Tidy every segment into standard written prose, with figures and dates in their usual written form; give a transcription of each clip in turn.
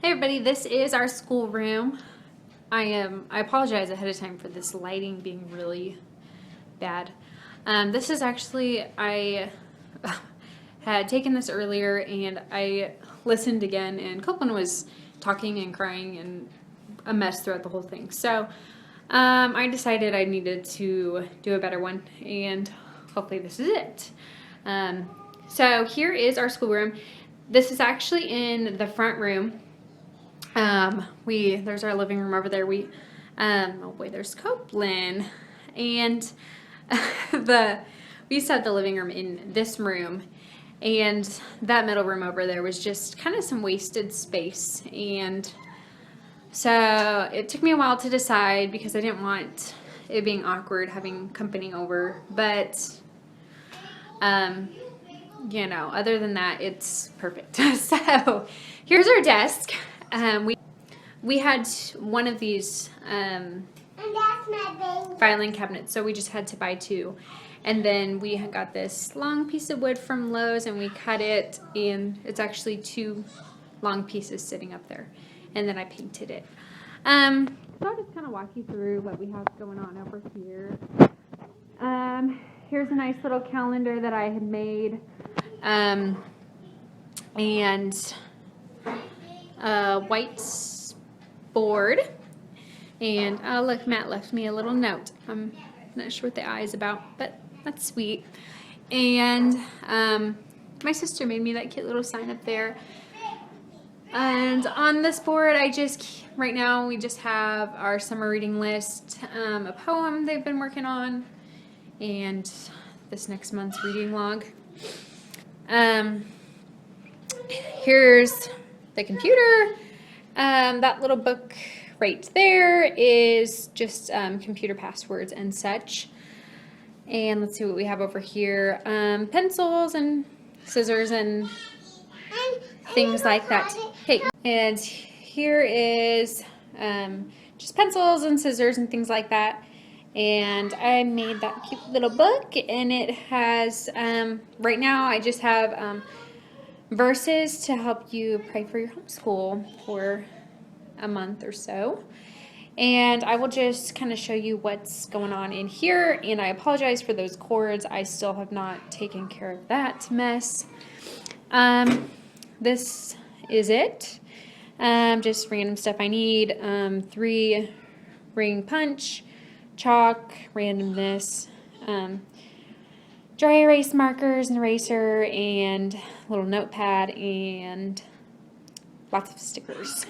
Hey everybody, this is our schoolroom. I apologize ahead of time for this lighting being really bad. This is actually, I had taken this earlier and I listened again, and Copeland was talking and crying and a mess throughout the whole thing. So I decided I needed to do a better one, and hopefully this is it. So here is our schoolroom. This is actually in the front room. There's our living room over there. Oh boy, there's Copeland, and we used to have the living room in this room, and that middle room over there was just kind of some wasted space, and so it took me a while to decide because I didn't want it being awkward having company over, but other than that, it's perfect. So here's our desk. We had one of these filing cabinets, so we just had to buy two. And then we had got this long piece of wood from Lowe's, and we cut it, and it's actually two long pieces sitting up there. And then I painted it. So I'll just kind of walk you through what we have going on over here. Here's a nice little calendar that I had made. And a white board, and oh look, Matt left me a little note. I'm not sure what the eye is about, but that's sweet. And my sister made me that cute little sign up there. And on this board, right now we just have our summer reading list, a poem they've been working on, and this next month's reading log. Here's the computer. That little book right there is just computer passwords and such. And let's see what we have over here. Pencils and scissors and things like that. Hey, and here is just pencils and scissors and things like that. And I made that cute little book, and it has, right now I just have verses to help you pray for your homeschool for a month or so. And I will just kind of show you what's going on in here, and I apologize for those cords. I still have not taken care of that mess. This is it. Just random stuff I need. 3 ring punch, chalk, randomness, dry erase markers, an eraser, and a little notepad, and lots of stickers.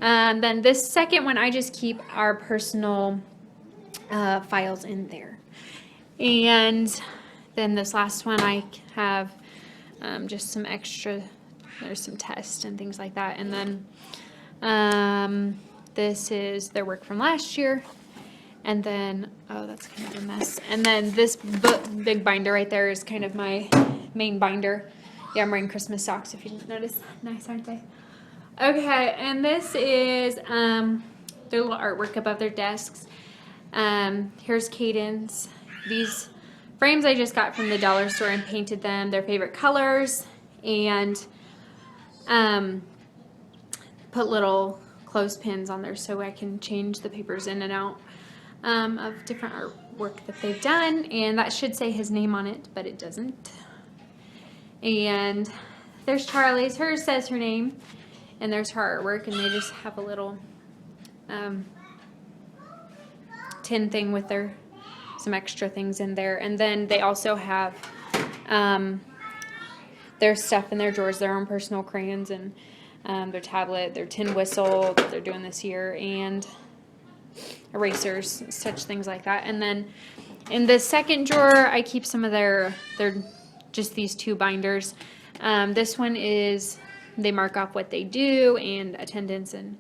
Then this second one, I just keep our personal files in there. And then this last one, I have just some extra, there's some tests and things like that. And then this is their work from last year. And then, oh, that's kind of a mess. And then this big binder right there is kind of my main binder. Yeah, I'm wearing Christmas socks, if you didn't notice. Nice, aren't they? Okay, and this is their little artwork above their desks. Here's Cadence. These frames I just got from the dollar store and painted them their favorite colors, and put little clothespins on there so I can change the papers in and out of different artwork that they've done. And that should say his name on it, but it doesn't. And there's Charlie's. Hers says her name, and there's her artwork, and they just have a little tin thing with some extra things in there. And then they also have their stuff in their drawers, their own personal crayons, and their tablet, their tin whistle that they're doing this year, and erasers, such things like that. And then in the second drawer, I keep some of their just these 2 binders. This one is, they mark off what they do and attendance, and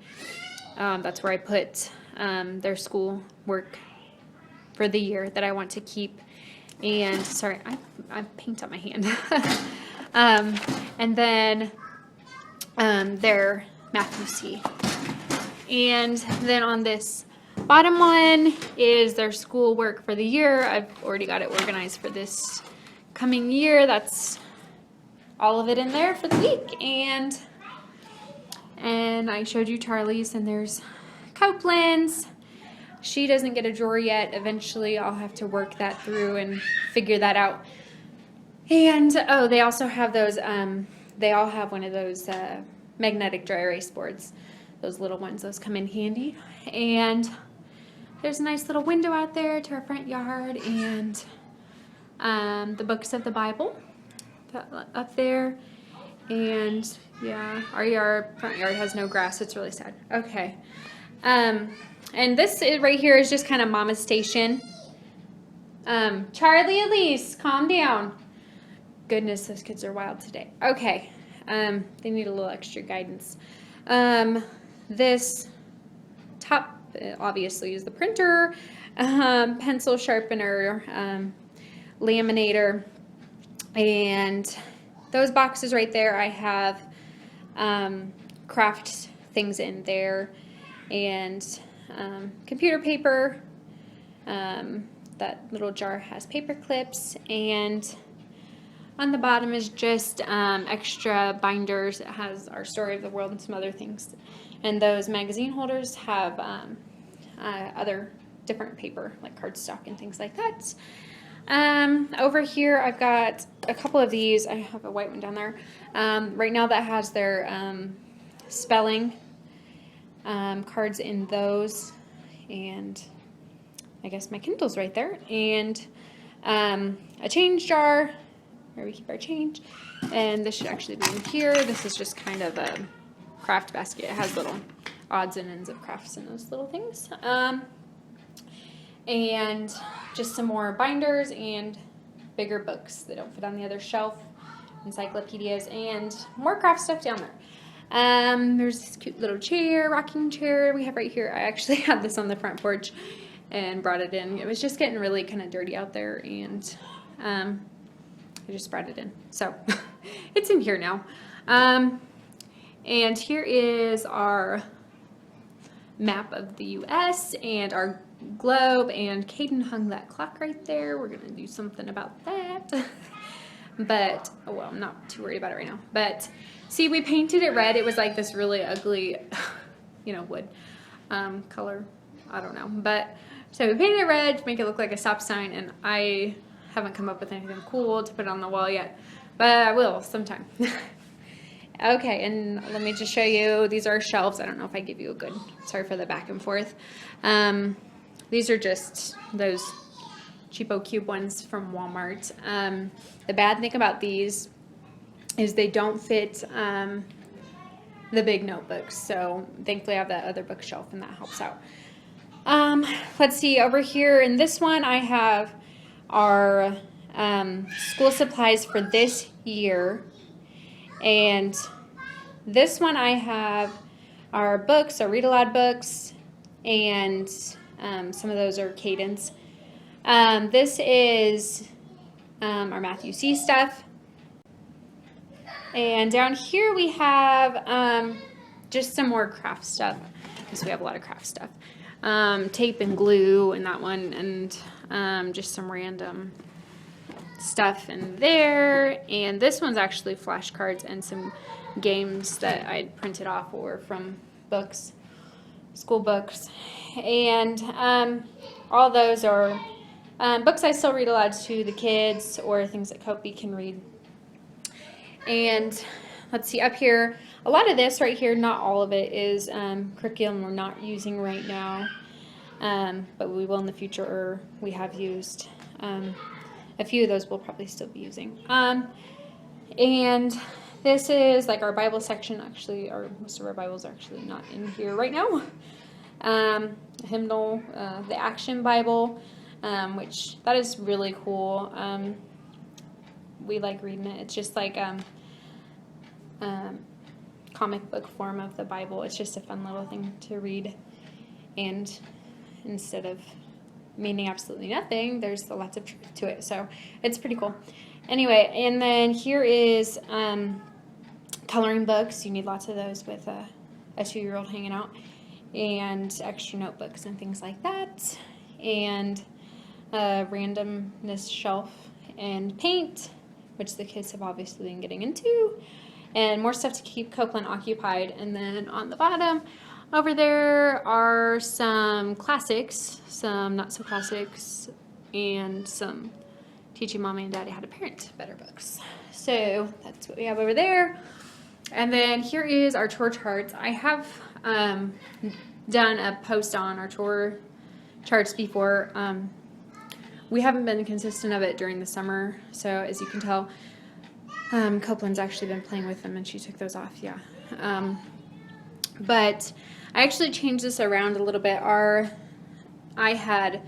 that's where I put their school work for the year that I want to keep. And sorry, I paint on my hand. And then their math UC. And then on this bottom one is their school work for the year. I've already got it organized for this coming year. That's all of it in there for the week. And And I showed you Charlie's, and there's Copeland's. She doesn't get a drawer yet. Eventually I'll have to work that through and figure that out. And oh, they also have those, they all have one of those magnetic dry erase boards. Those little ones, those come in handy. And there's a nice little window out there to our front yard, and the books of the Bible up there. And yeah, our front yard has no grass. It's really sad. Okay. And this right here is just kind of Mama's station. Charlie, Elise, calm down. Goodness, those kids are wild today. Okay. They need a little extra guidance. This top obviously is the printer, pencil sharpener, laminator, and those boxes right there, I have craft things in there, and computer paper. That little jar has paper clips, and on the bottom is just extra binders. It has our Story of the World and some other things. And those magazine holders have other different paper, like cardstock and things like that. Over here, I've got a couple of these. I have a white one down there. Right now that has their spelling cards in those. And I guess my Kindle's right there. And a change jar where we keep our change. And this should actually be in here. This is just kind of a craft basket. It has little odds and ends of crafts in those little things. And just some more binders and bigger books that don't fit on the other shelf, encyclopedias, and more craft stuff down there. There's this cute little chair, rocking chair we have right here. I actually had this on the front porch and brought it in. It was just getting really kind of dirty out there, and I just brought it in. So it's in here now. And here is our map of the U.S. and our globe, and Caden hung that clock right there. We're going to do something about that. But, oh well, I'm not too worried about it right now. But, see, we painted it red. It was like this really ugly, wood color. I don't know. But, so we painted it red to make it look like a stop sign, and I haven't come up with anything cool to put on the wall yet. But I will sometime. Okay, and let me just show you. These are shelves. I don't know if I give you a good, sorry for the back and forth. These are just those cheapo cube ones from Walmart. The bad thing about these is they don't fit the big notebooks. So thankfully I have that other bookshelf, and that helps out. Let's see, over here in this one I have our school supplies for this year. And this one I have our books, our read aloud books, and some of those are Cadence. This is our Matthew C stuff. And down here we have just some more craft stuff, because we have a lot of craft stuff. Tape and glue in that one, and just some random stuff in there. And this one's actually flashcards and some games that I printed off or from books, school books. And all those are books I still read aloud to the kids, or things that Kobe can read. And let's see, up here, a lot of this right here, not all of it, is curriculum we're not using right now, but we will in the future, or we have used. A few of those we'll probably still be using. And this is like our Bible section. Actually, most of our Bibles are actually not in here right now. Hymnal, the Action Bible, which that is really cool. We like reading it. It's just like comic book form of the Bible. It's just a fun little thing to read, and instead of meaning absolutely nothing, there's lots of truth to it, so it's pretty cool. Anyway, and then here is coloring books. You need lots of those with a 2-year-old hanging out, and extra notebooks and things like that, and a randomness shelf, and paint, which the kids have obviously been getting into, and more stuff to keep Copeland occupied. And then on the bottom over there are some classics, some not so classics, and some Teaching Mommy and Daddy How to Parent Better books. So that's what we have over there. And then here is our chore charts. I have done a post on our chore charts before. We haven't been consistent of it during the summer, so as you can tell, Copeland's actually been playing with them, and she took those off, yeah. But I actually changed this around a little bit. I had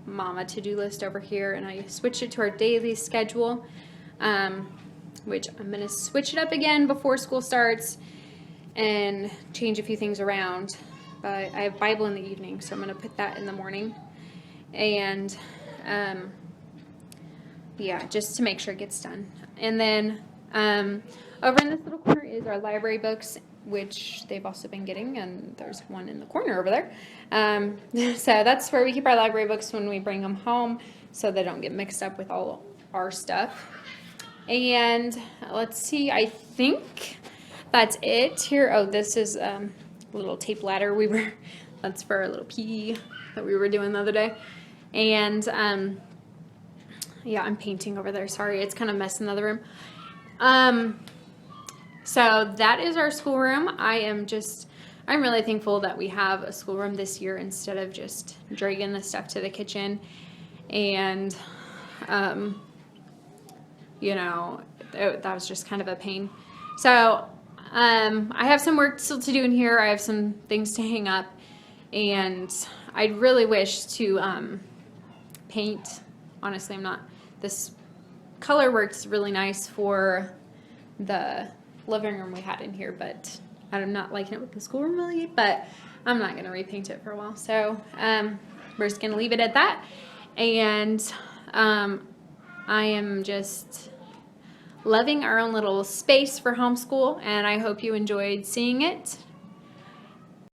Mama to-do list over here, and I switched it to our daily schedule, which I'm going to switch it up again before school starts and change a few things around. But I have Bible in the evening, so I'm going to put that in the morning. And yeah, just to make sure it gets done. And then over in this little corner is our library books, which they've also been getting, and there's one in the corner over there. So that's where we keep our library books when we bring them home, so they don't get mixed up with all our stuff. And let's see, I think that's it here. Oh, this is a little tape ladder that's for a little PE that we were doing the other day. And yeah, I'm painting over there. Sorry, it's kind of messing the other room. So that is our schoolroom. I'm really thankful that we have a schoolroom this year instead of just dragging the stuff to the kitchen. And, you know, that was just kind of a pain. So I have some work still to do in here. I have some things to hang up. And I really wish to paint. Honestly, this color works really nice for the living room we had in here, but I'm not liking it with the schoolroom really, but I'm not going to repaint it for a while. So we're just going to leave it at that. And I am just loving our own little space for homeschool, and I hope you enjoyed seeing it.